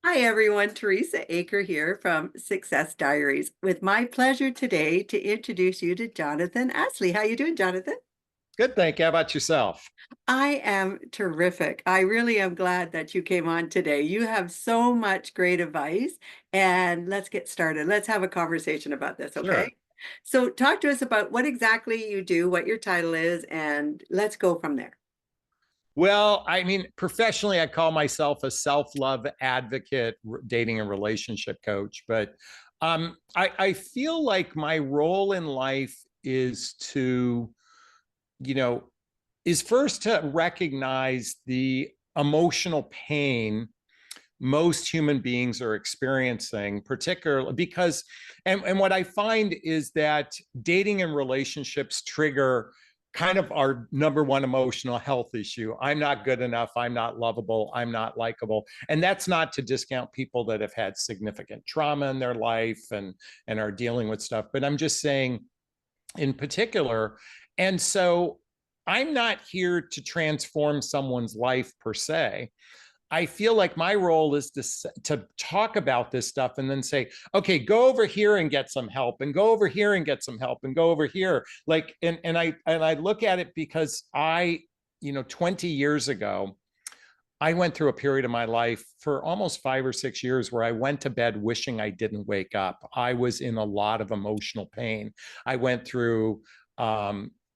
Hi everyone, Teresa Aker here from Success Diaries with my pleasure today to introduce you to Jonathon Aslay. How you doing, Jonathan? Good, thank you. How about yourself? I am terrific. I really am glad that you came on today. You have so much great advice, and let's get started. Let's have a conversation about this, Sure. okay? So talk to us about what exactly you do, what your title is, and let's go from there. Well, I mean, professionally, I call myself a self-love advocate, dating and relationship coach. But I feel like my role in life is to, you know, is first to recognize the emotional pain most human beings are experiencing, particularly because, and what I find is that dating and relationships trigger kind of our number one emotional health issue. I'm not good enough. I'm not lovable. I'm not likable. And that's not to discount people that have had significant trauma in their life and are dealing with stuff. But I'm just saying in particular. And so I'm not here to transform someone's life per se. I feel like my role is to talk about this stuff and then say, okay, go over here and get some help, and go over here and get some help, and go over here. Like, and I look at it because 20 years ago, I went through a period of my life for almost 5 or 6 years where I went to bed wishing I didn't wake up. I was in a lot of emotional pain. I went through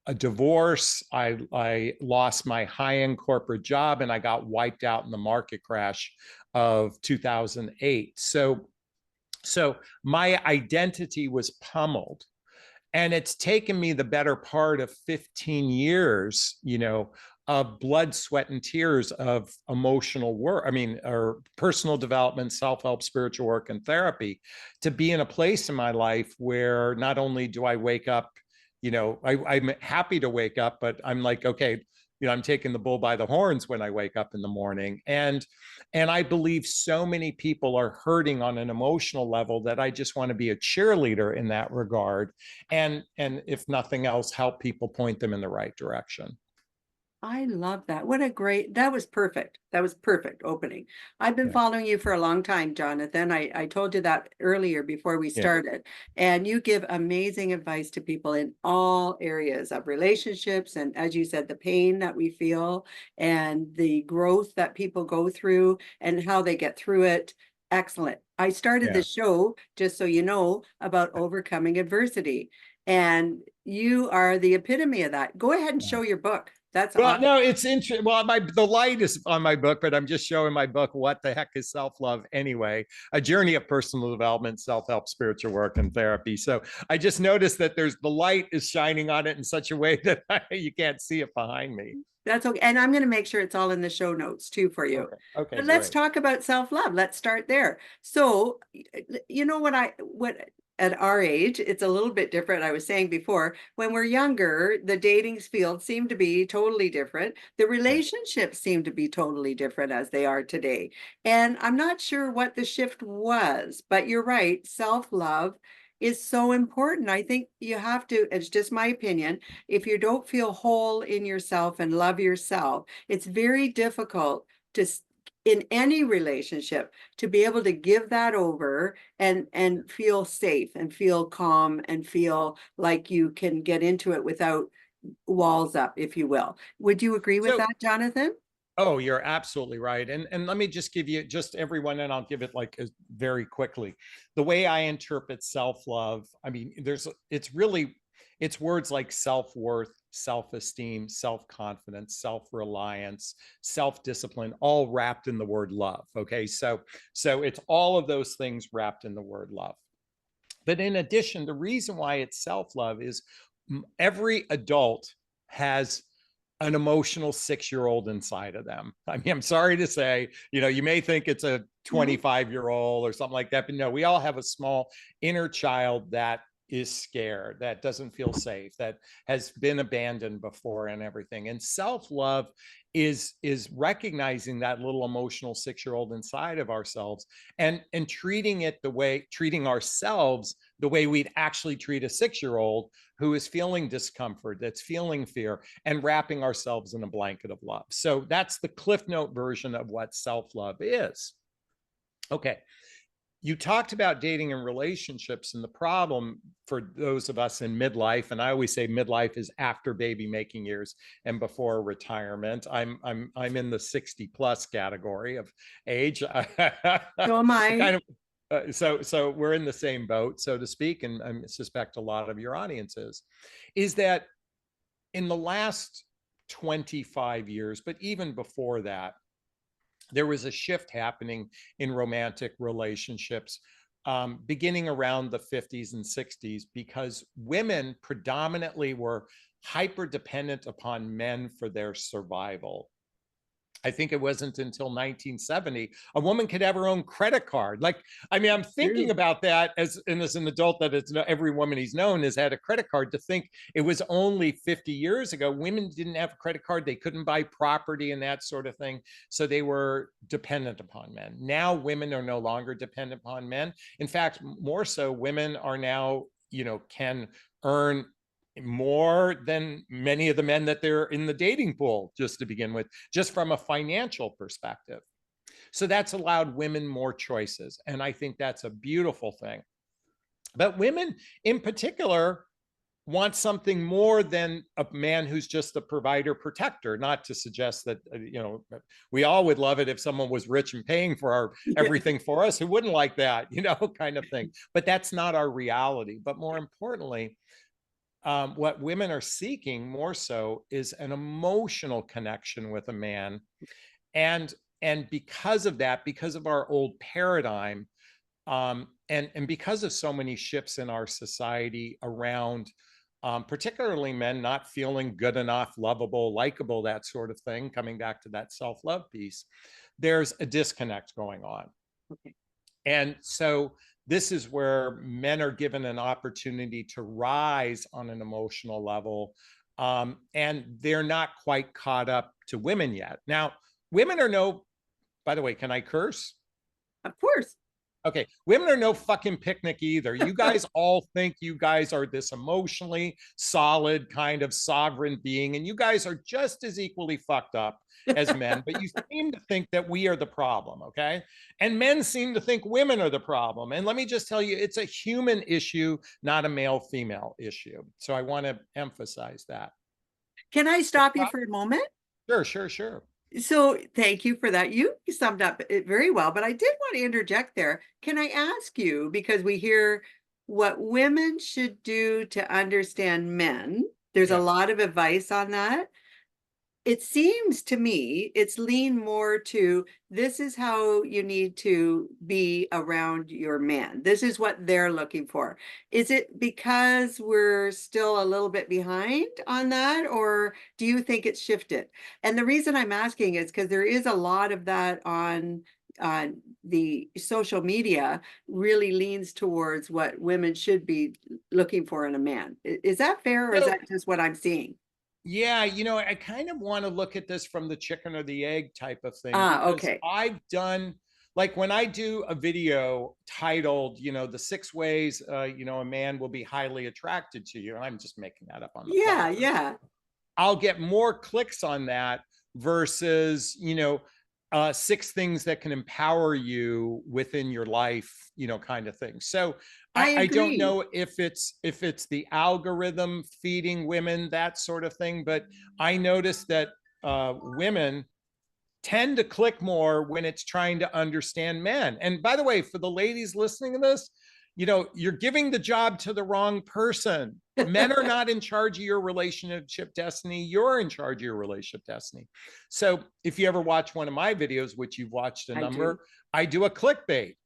a divorce. I lost my high end corporate job and I got wiped out in the market crash of 2008. So my identity was pummeled. And it's taken me the better part of 15 years, of blood, sweat, and tears of emotional work. I mean, or personal development, self help, spiritual work, and therapy to be in a place in my life where not only do I wake up, I'm happy to wake up, but I'm like, okay, I'm taking the bull by the horns when I wake up in the morning. And I believe so many people are hurting on an emotional level that I just want to be a cheerleader in that regard, and if nothing else, help people, point them in the right direction. I love that. That was perfect. That was perfect opening. I've been Yeah. following you for a long time, Jonathan. I told you that earlier before we Yeah. started. And you give amazing advice to people in all areas of relationships. And as you said, the pain that we feel and the growth that people go through and how they get through it. Excellent. I started Yeah. this show, just so you know, about overcoming adversity. And you are the epitome of that. Go ahead and show your book. That's Well, awesome. no, it's interesting. Well, the light is on my book, but I'm just showing my book. What the heck is self love anyway? A journey of personal development, self help, spiritual work, and therapy. So I just noticed that there's the light is shining on it in such a way that you can't see it behind me. That's okay. And I'm going to make sure it's all in the show notes too for you. Okay. Okay. But let's Great. talk about self-love. Let's start there. So, you know what at our age, it's a little bit different. I was saying before, when we're younger, the dating field seemed to be totally different. The Yeah. relationships seem to be totally different as they are today. And I'm not sure what the shift was, but you're right. Self-love is so important. I think you have to, it's just my opinion, if you don't feel whole in yourself and love yourself, it's very difficult to in any relationship to be able to give that over and feel safe and feel calm and feel like you can get into it without walls up, if you will. Would you agree with So that, Jonathan? Oh, you're absolutely right. And let me just give you just everyone, and I'll give it like very quickly. The way I interpret self-love, I mean, it's words like self-worth, self-esteem, self-confidence, self-reliance, self-discipline, all wrapped in the word love. Okay. So it's all of those things wrapped in the word love. But in addition, the reason why it's self-love is every adult has an emotional 6-year-old inside of them. I mean, I'm sorry to say, you may think it's a No. 25-year-old or something like that, but no, we all have a small inner child that is scared, that doesn't feel safe, that has been abandoned before and everything. And self-love is recognizing that little emotional 6-year-old inside of ourselves and treating ourselves the way we'd actually treat a 6-year-old who is feeling discomfort, that's feeling fear, and wrapping ourselves in a blanket of love. So that's the Cliff Note version of what self love is. Okay. You talked about dating and relationships, and the problem for those of us in midlife, and I always say midlife is after baby making years and before retirement. I'm in the 60 plus category of age. So am I. Kind of so we're in the same boat, so to speak, and I suspect a lot of your audiences is that in the last 25 years, but even before that, there was a shift happening in romantic relationships beginning around the 50s and 60s because women predominantly were hyper dependent upon men for their survival. I think it wasn't until 1970 a woman could have her own credit card. Like, I mean, I'm thinking True. about that as an adult, that it's every woman he's known has had a credit card. To think it was only 50 years ago, women didn't have a credit card. They couldn't buy property and that sort of thing. So they were dependent upon men. Now women are no longer dependent upon men. In fact, more so, women are now, can earn more than many of the men that they're in the dating pool, just to begin with, just from a financial perspective. So that's allowed women more choices. And I think that's a beautiful thing. But women in particular want something more than a man who's just a provider protector. Not to suggest that, we all would love it if someone was rich and paying for our Yeah. everything for us. Who wouldn't like that, kind of thing. But that's not our reality. But more importantly, what women are seeking more so is an emotional connection with a man, and because of that, because of our old paradigm, and because of so many shifts in our society around, particularly men not feeling good enough, lovable, likable, that sort of thing, coming back to that self-love piece, there's a disconnect going on. Okay. And so this is where men are given an opportunity to rise on an emotional level. And they're not quite caught up to women yet. Now, women are no, by the way, can I curse? Of course. Okay, women are no fucking picnic either. You guys all think you guys are this emotionally solid kind of sovereign being, and you guys are just as equally fucked up as men, but you seem to think that we are the problem, okay? And men seem to think women are the problem. And let me just tell you, it's a human issue, not a male female issue. So I want to emphasize that. Can I stop you for a moment? Sure, sure, sure. So thank you for that. You summed up it very well, but I did want to interject there. Can I ask you, because we hear what women should do to understand men, there's a Yeah. lot of advice on that. It seems to me it's lean more to this is how you need to be around your man. This is what they're looking for. Is it because we're still a little bit behind on that, or do you think it's shifted? And the reason I'm asking is because there is a lot of that on the social media really leans towards what women should be looking for in a man. Is that fair, or is So that just what I'm seeing? yeah, I kind of want to look at this from the chicken or the egg type of thing, Ah, because okay. I've done, like, when I do a video titled, the 6 ways, a man will be highly attracted to you. And I'm just making that up on the fly, Yeah, for yeah. I'll get more clicks on that versus, 6 things that can empower you within your life, kind of thing. So I I don't agree. know if it's the algorithm feeding women that sort of thing, but I noticed that women tend to click more when it's trying to understand men. And by the way, for the ladies listening to this, you're giving the job to the wrong person. Men are not in charge of your relationship destiny. You're in charge of your relationship destiny. So if you ever watch one of my videos, which you've watched a I do. number, I do a clickbait.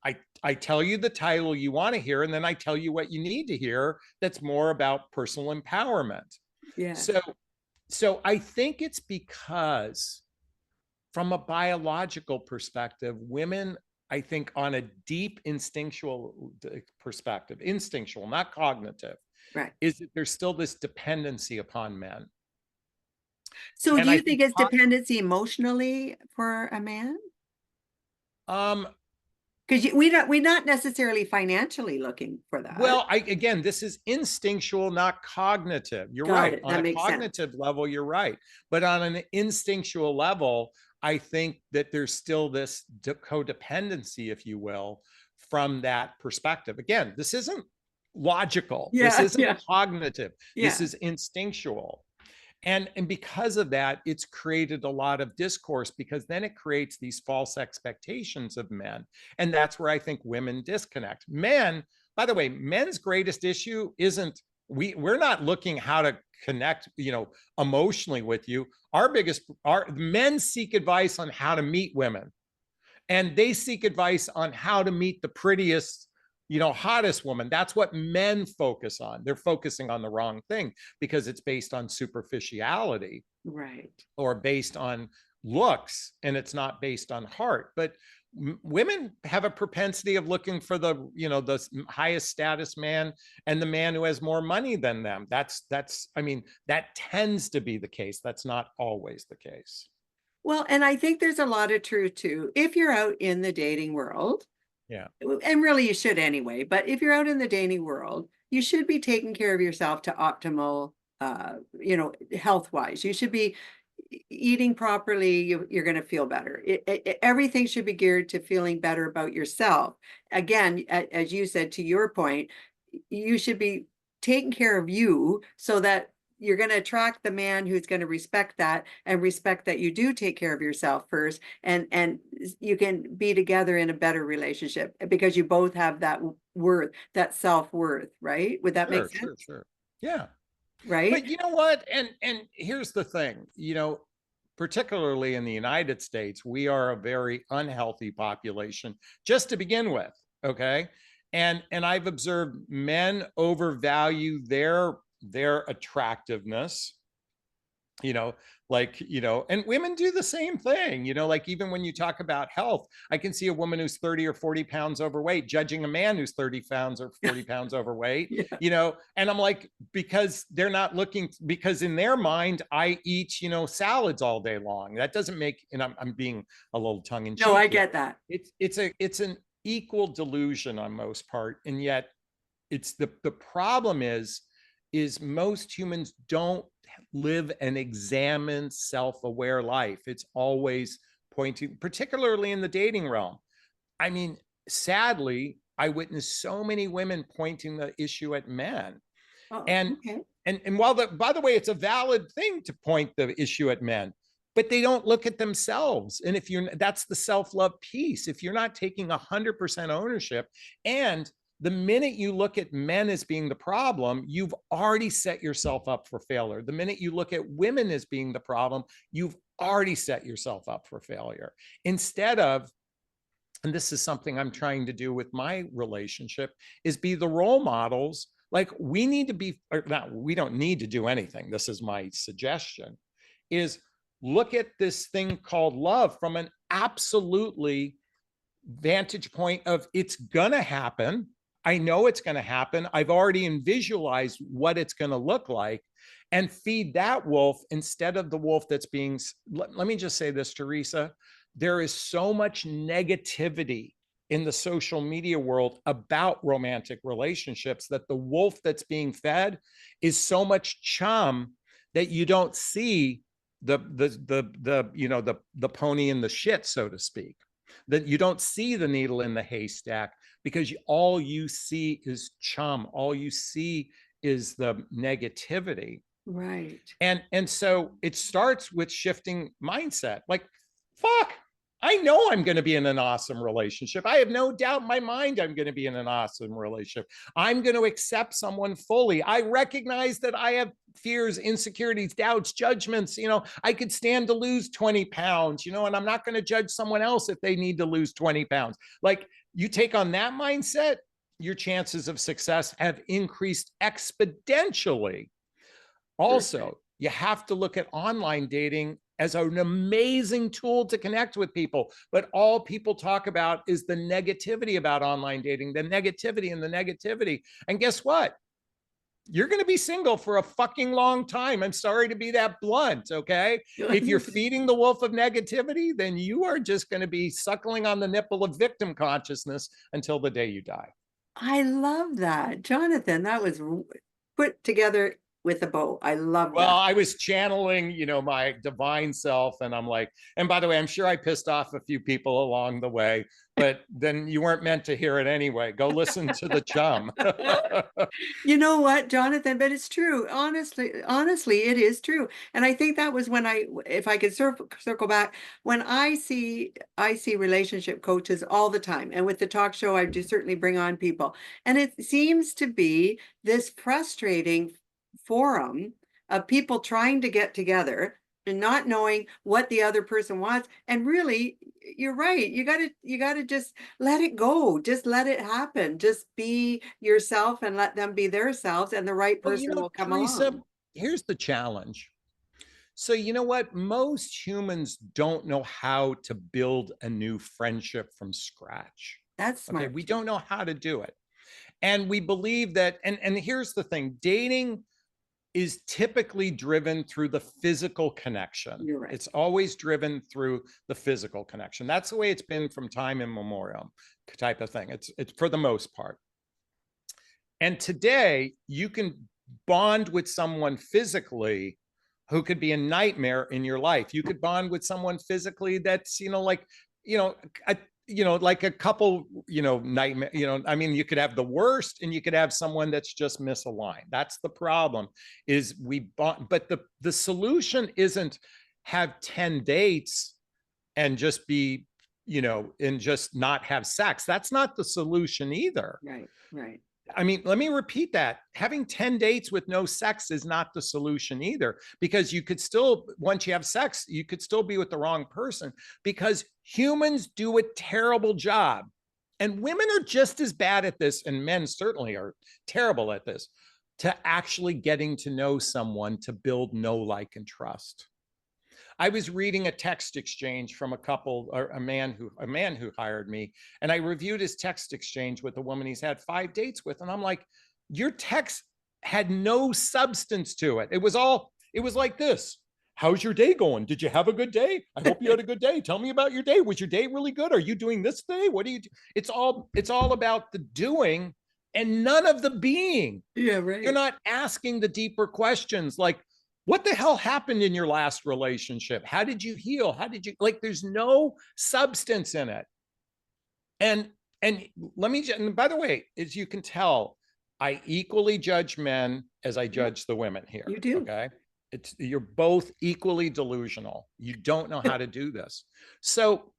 I tell you the title you want to hear, and then I tell you what you need to hear that's more about personal empowerment. Yeah. So I think it's because from a biological perspective, women, I think, on a deep instinctual perspective, instinctual, not cognitive, Right. is that there's still this dependency upon men. So do And I you think, think it's dependency emotionally for a man? um, Because we're not necessarily financially looking for that. well, again, this is instinctual, not cognitive. You're Got right. it. On That a makes sense. cognitive level, you're right. But on an instinctual level, I think that there's still this codependency, if you will, from that perspective. Again, this isn't logical. This Yeah, isn't yeah, cognitive. This yeah. is instinctual. And because of that, it's created a lot of discourse, because then it creates these false expectations of men. And that's where I think women disconnect. Men, by the way, men's greatest issue isn't, we're not looking how to connect, emotionally with you. Our men seek advice on how to meet women, and they seek advice on how to meet the prettiest, hottest woman. That's what men focus on. They're focusing on the wrong thing, because it's based on superficiality Right. or based on looks, and it's not based on heart. But women have a propensity of looking for the highest status man, and the man who has more money than them. That tends to be the case. That's not always the case. Well, and I think there's a lot of truth too. If you're out in the dating world, Yeah. and really you should anyway, but if you're out in the dating world, you should be taking care of yourself to optimal, health wise. You should be eating properly. You're going to feel better. Everything should be geared to feeling better about yourself. Again, as you said, to your point, you should be taking care of you so that you're going to attract the man who's going to respect that, and respect that you do take care of yourself first, and you can be together in a better relationship because you both have that worth, that self-worth, right? Would that make Sure, sure, sense? sure. Yeah. Right. But you know what? And here's the thing, particularly in the United States, we are a very unhealthy population just to begin with. Okay. And I've observed men overvalue their attractiveness, you know and women do the same thing. Like, even when you talk about health, I can see a woman who's 30 or 40 pounds overweight judging a man who's 30 pounds or 40 pounds overweight. Yeah. And I'm like, because they're not looking, because in their mind, I eat salads all day long. That doesn't make, and I'm being a little tongue in No, I cheek here. get that. It's an equal delusion on most part, and yet it's the problem is most humans don't live an examined, self-aware life. It's always pointing, particularly in the dating realm. I mean, sadly, I witness so many women pointing the issue at men. Oh, And okay. and while by the way, it's a valid thing to point the issue at men, but they don't look at themselves. And that's the self-love piece. If you're not taking 100% ownership, and the minute you look at men as being the problem, you've already set yourself up for failure. The minute you look at women as being the problem, you've already set yourself up for failure. Instead of, and this is something I'm trying to do with my relationship, is be the role models. Like, we need to be, or not, we don't need to do anything. This is my suggestion, is look at this thing called love from an absolutely vantage point of, it's gonna happen. I know it's gonna happen. I've already visualized what it's gonna look like, and feed that wolf instead of the wolf that's being, let me just say this, Teresa, there is so much negativity in the social media world about romantic relationships that the wolf that's being fed is so much chum that you don't see the pony in the shit, so to speak. That you don't see the needle in the haystack, because all you see is chum. All you see is the negativity. Right. And so it starts with shifting mindset. Like, fuck, I know I'm going to be in an awesome relationship. I have no doubt in my mind I'm going to be in an awesome relationship. I'm going to accept someone fully. I recognize that I have fears, insecurities, doubts, judgments. I could stand to lose 20 pounds, and I'm not going to judge someone else if they need to lose 20 pounds. Like, you take on that mindset, your chances of success have increased exponentially. Perfect. Also, you have to look at online dating as an amazing tool to connect with people. But all people talk about is the negativity about online dating, the negativity and the negativity. And guess what? You're going to be single for a fucking long time. I'm sorry to be that blunt. Okay. If you're feeding the wolf of negativity, then you are just going to be suckling on the nipple of victim consciousness until the day you die. I love that, Jonathan. That was put together with a bow. I love Well, that. I was channeling, my divine self, and I'm like, and by the way, I'm sure I pissed off a few people along the way, but then you weren't meant to hear it anyway. Go listen to the chum. You know what, Jonathan, but it's true. Honestly, it is true. And I think that was when if I could circle back, when I see relationship coaches all the time. And with the talk show, I do certainly bring on people. And it seems to be this frustrating forum of people trying to get together and not knowing what the other person wants. And really, you're right. You gotta just let it go. Just let it happen. Just be yourself and let them be themselves, and the right Well, person will come Teresa, along. here's the challenge. So, you know what? Most humans don't know how to build a new friendship from scratch. That's Okay. smart We too. don't know how to do it. And we believe that, and here's the thing, dating is typically driven through the physical connection. You're right. It's always driven through the physical connection. That's the way it's been from time immemorial, type of thing. It's for the most part. And today you can bond with someone physically who could be a nightmare in your life. You could bond with someone physically that's, like, you know, a, like a couple, nightmare, I mean, you could have the worst and you could have someone that's just misaligned. That's the problem is we bond, but the solution isn't have 10 dates and just be, and just not have sex. That's not the solution either. Right, right. I mean, let me repeat that. Having 10 dates with no sex is not the solution either, because you could still, once you have sex, you could still be with the wrong person, because humans do a terrible job. And women are just as bad at this, and men certainly are terrible at this, to actually getting to know someone to build know, like, and trust. I was reading a text exchange from a couple, or a man who hired me, and I reviewed his text exchange with a woman he's had 5 dates with, and I'm like, your text had no substance to it. It was like this. How's your day going? Did you have a good day? I hope you had a good day. Tell me about your day. Was your day really good? Are you doing this today? What do you do? It's all about the doing and none of the being. Yeah, You're right. not asking the deeper questions like, what the hell happened in your last relationship? How did you heal? How did you, like, there's no substance in it. And let me, and by the way, as you can tell, I equally judge men as I Yep, judge the women here. you do. Okay. You're both equally delusional. You don't know how to do this. So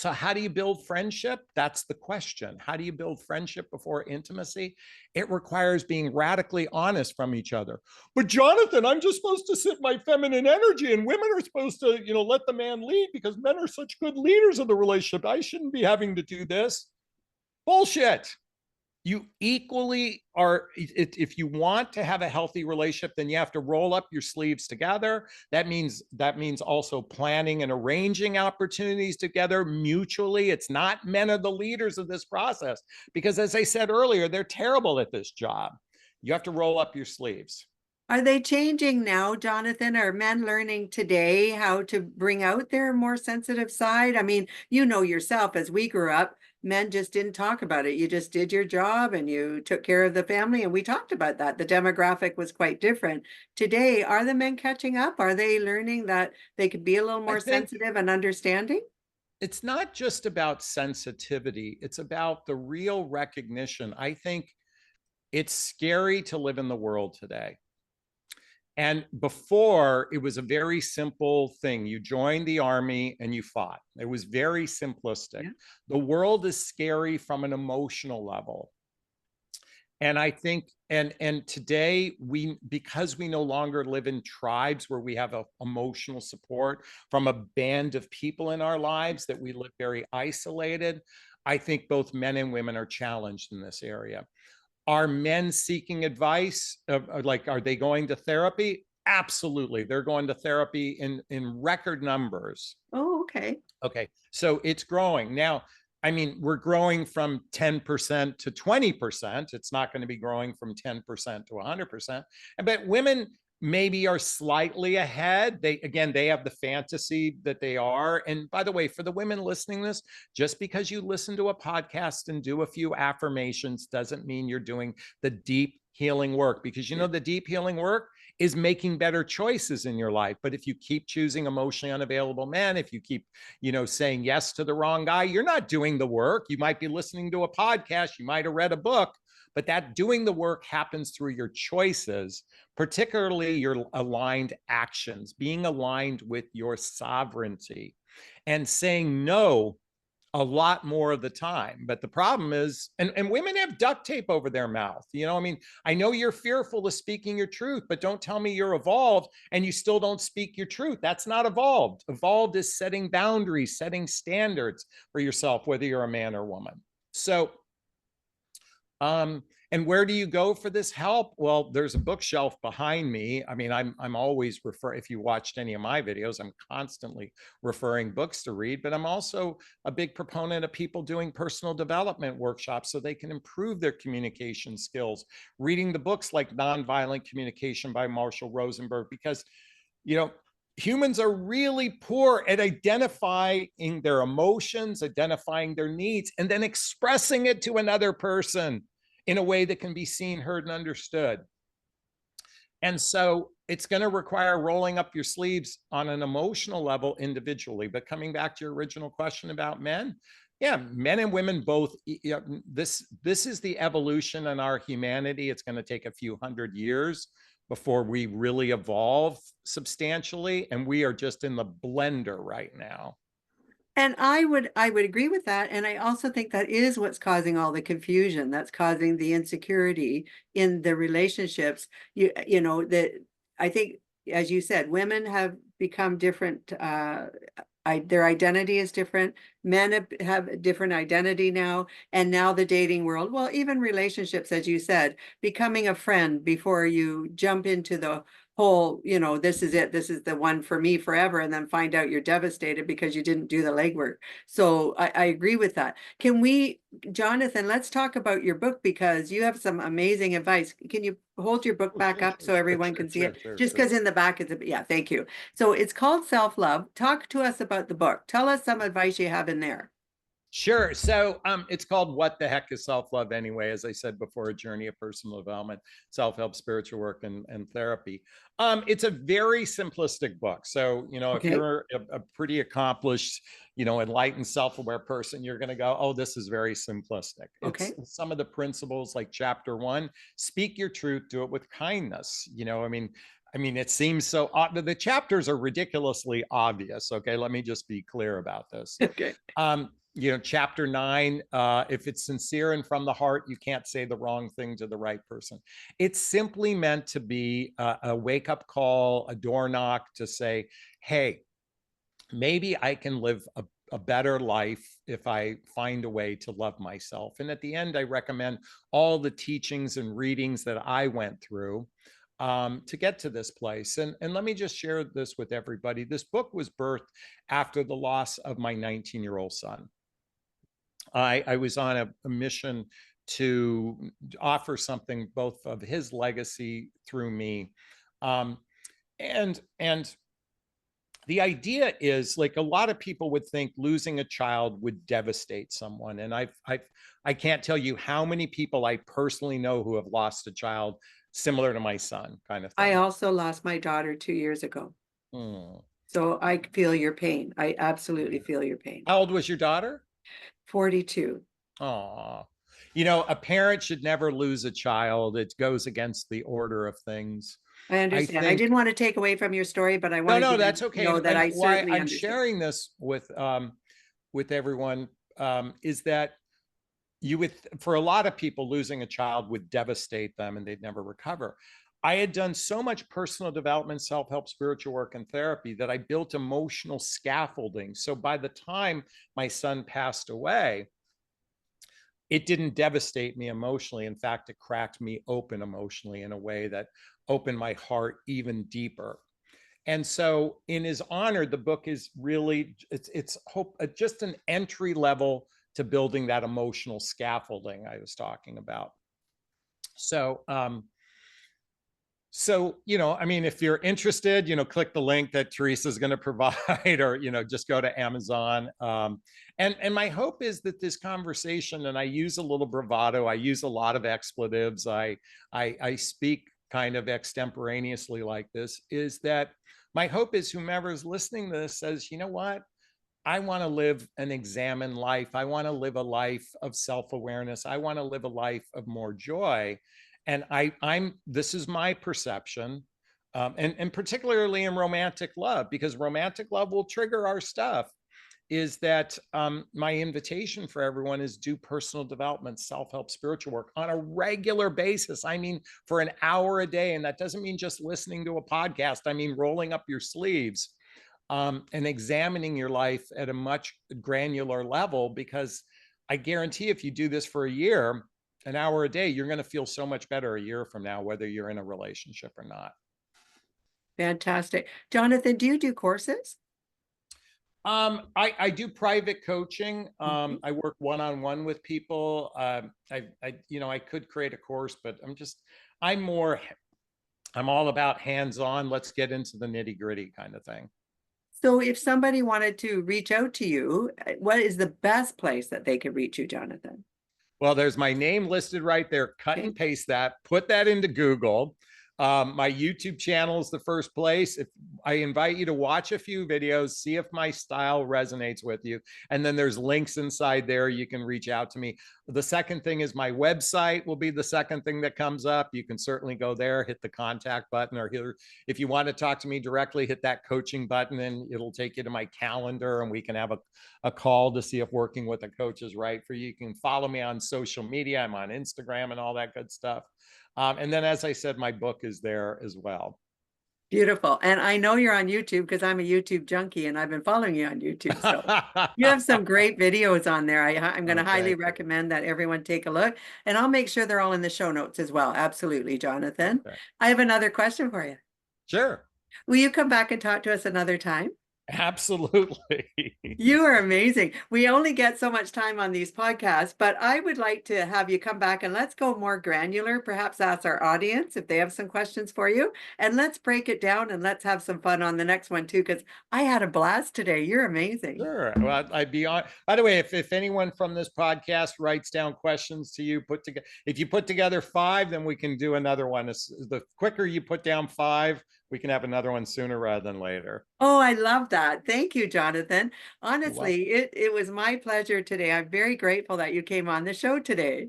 how do you build friendship? That's the question. How do you build friendship before intimacy? It requires being radically honest from each other. But Jonathan, I'm just supposed to sit my feminine energy, and women are supposed to, let the man lead because men are such good leaders of the relationship. I shouldn't be having to do this. Bullshit. You equally are. If you want to have a healthy relationship, then you have to roll up your sleeves together. That means also planning and arranging opportunities together mutually. It's not men are the leaders of this process, because as I said earlier, they're terrible at this job. You have to roll up your sleeves. Are they changing now, Jonathan? Are men learning today how to bring out their more sensitive side? I mean, you know yourself, as we grew up, men just didn't talk about it. You just did your job and you took care of the family, and we talked about that. The demographic was quite different. Today, are the men catching up? Are they learning that they could be a little I more think sensitive and understanding? it's not just about sensitivity, it's about the real recognition. I think it's scary to live in the world today. And before, it was a very simple thing. You joined the army and you fought. It was very simplistic. Yeah. The world is scary from an emotional level. And I think, and today because we no longer live in tribes where we have a emotional support from a band of people in our lives, that we live very isolated. I think both men and women are challenged in this area. Are men seeking advice? Like, are they going to therapy? Absolutely. They're going to therapy in record numbers. Oh, okay. Okay. So it's growing. Now, I mean, we're growing from 10% to 20%. It's not going to be growing from 10% to 100%. But women maybe are slightly ahead. They have the fantasy that they are. And by the way, for the women listening to this, just because you listen to a podcast and do a few affirmations doesn't mean you're doing the deep healing work, because you know, Yeah. the deep healing work is making better choices in your life. But if you keep choosing emotionally unavailable men, if you keep, saying yes to the wrong guy, you're not doing the work. You might be listening to a podcast, you might have read a book, but that doing the work happens through your choices, particularly your aligned actions, being aligned with your sovereignty and saying no a lot more of the time. But the problem is, and women have duct tape over their mouth. I mean, I know you're fearful of speaking your truth, but don't tell me you're evolved and you still don't speak your truth. That's not evolved. Evolved is setting boundaries, setting standards for yourself, whether you're a man or woman. So, um, and where do you go for this help? Well, there's a bookshelf behind me. I mean, I'm always if you watched any of my videos, I'm constantly referring books to read, but I'm also a big proponent of people doing personal development workshops so they can improve their communication skills, reading the books like Nonviolent Communication by Marshall Rosenberg, because, you know, humans are really poor at identifying their emotions, identifying their needs, and then expressing it to another person in a way that can be seen, heard, and understood. And so it's going to require rolling up your sleeves on an emotional level individually. But coming back to your original question about men, yeah, men and women both. This is the evolution in our humanity. It's going to take a few hundred years before we really evolve substantially, and we are just in the blender right now. And I would agree with that. And I also think that is what's causing all the confusion. That's causing the insecurity in the relationships. That I think, as you said, women have become different. Their identity is different. Men have a different identity now. And now the dating world, well, even relationships, as you said, becoming a friend before you jump into the whole, this is it, this is the one for me forever, and then find out you're devastated because you didn't do the legwork. So I agree with that. Can we, Jonathon, let's talk about your book, because you have some amazing advice. Can you hold your book Oh, back sure, up sure, so sure, everyone sure, can see sure, it? sure, Just sure. because in the back it's yeah, thank you. So it's called Self-Love. Talk to us about the book. Tell us some advice you have in there. Sure. So it's called What the Heck is Self-Love Anyway? As I said before, a journey of personal development, self-help, spiritual work, and therapy. It's a very simplistic book. So, if Okay. you're a pretty accomplished, enlightened, self-aware person, you're going to go, oh, this is very simplistic. It's Okay. some of the principles like chapter 1, speak your truth, do it with kindness. I mean, it seems so the chapters are ridiculously obvious. Okay. Let me just be clear about this. Okay. Chapter 9, if it's sincere and from the heart, you can't say the wrong thing to the right person. It's simply meant to be a wake up call, a door knock to say, hey, maybe I can live a better life if I find a way to love myself. And at the end, I recommend all the teachings and readings that I went through to get to this place. And let me just share this with everybody. This book was birthed after the loss of my 19-year-old son. I was on a mission to offer something both of his legacy through me. Um, and the idea is, like, a lot of people would think losing a child would devastate someone. And I can't tell you how many people I personally know who have lost a child similar to my son, kind of I thing. also lost my daughter 2 years ago. Hmm. So I feel your pain. I absolutely feel your pain. How old was your daughter? 42. Oh, a parent should never lose a child. It goes against the order of things. I I understand. I think, didn't want to take away from your story, but I no, wanted no, you to that's okay. know that And I why certainly I'm understand. sharing this with everyone is that you would, for a lot of people, losing a child would devastate them and they'd never recover. I had done so much personal development, self-help, spiritual work, and therapy that I built emotional scaffolding. So by the time my son passed away, it didn't devastate me emotionally. In fact, it cracked me open emotionally in a way that opened my heart even deeper. And so, in his honor, the book is really it's hope just an entry level to building that emotional scaffolding I was talking about. So, I mean, if you're interested, click the link that Teresa's going to provide, or just go to Amazon. and my hope is that this conversation, and I use a little bravado, I use a lot of expletives, I speak kind of extemporaneously like this, is that my hope is whomever is listening to this says, you know what, I want to live an examined life. I want to live a life of self-awareness. I want to live a life of more joy. And I'm this is my perception. And particularly in romantic love, because romantic love will trigger our stuff, is that my invitation for everyone is do personal development, self-help, spiritual work on a regular basis. I mean, for an hour a day. And that doesn't mean just listening to a podcast. I mean, rolling up your sleeves and examining your life at a much granular level, because I guarantee if you do this for a year, an hour a day, you're going to feel so much better a year from now, whether you're in a relationship or not. Fantastic. Jonathan, do you do courses? I do private coaching. Mhm. I work one-on-one with people. I could create a course, but I'm more, I'm all about hands-on. Let's get into the nitty-gritty kind of thing. So if somebody wanted to reach out to you, what is the best place that they could reach you, Jonathan? Well, there's my name listed right there. Cut Okay. and paste that, put that into Google. My YouTube channel is the first place. If I invite you to watch a few videos, see if my style resonates with you. And then there's links inside there. You can reach out to me. The second thing is my website will be the second thing that comes up. You can certainly go there, hit the contact button, or here, if you want to talk to me directly, hit that coaching button and it'll take you to my calendar and we can have a call to see if working with a coach is right for you. You can follow me on social media. I'm on Instagram and all that good stuff. And then, as I said, my book is there as well. Beautiful. And I know you're on YouTube because I'm a YouTube junkie and I've been following you on YouTube. So you have some great videos on there. I'm going to Oh, highly thank you. recommend that everyone take a look. And I'll make sure they're all in the show notes as well. Absolutely, Jonathan. Okay. I have another question for you. Sure. Will you come back and talk to us another time? Absolutely. You are amazing. We only get so much time on these podcasts, but I would like to have you come back and let's go more granular. Perhaps ask our audience if they have some questions for you. And let's break it down and let's have some fun on the next one too, because I had a blast today. You're amazing. Sure. Well, I'd be on. By the way, if anyone from this podcast writes down questions to you, if you put together five, then we can do another one. The quicker you put down five, we can have another one sooner rather than later. Oh, I love that. Thank you, Jonathan. You're welcome. Honestly, it was my pleasure today. I'm very grateful that you came on the show today.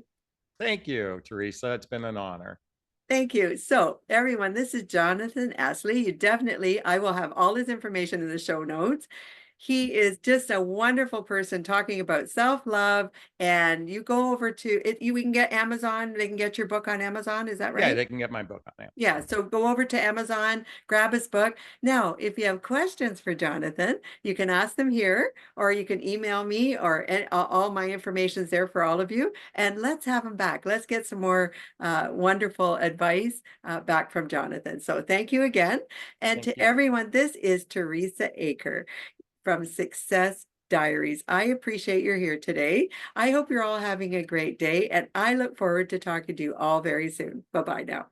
Thank you, Teresa. It's been an honor. Thank you. So, everyone, this is Jonathon Aslay. I will have all his information in the show notes. He is just a wonderful person talking about self-love. And you go over to it, we can get Amazon, they can get your book on Amazon. Is that Yeah, right? they can get my book on Yeah, Amazon. so go over to Amazon, grab his book. Now, if you have questions for Jonathan, you can ask them here, or you can email me, or all my information is there for all of you. And let's have him back. Let's get some more wonderful advice back from Jonathan. So thank you again. And Thank to you. everyone, this is Teresa Aker from Success Diaries. I appreciate you're here today. I hope you're all having a great day, and I look forward to talking to you all very soon. Bye-bye now.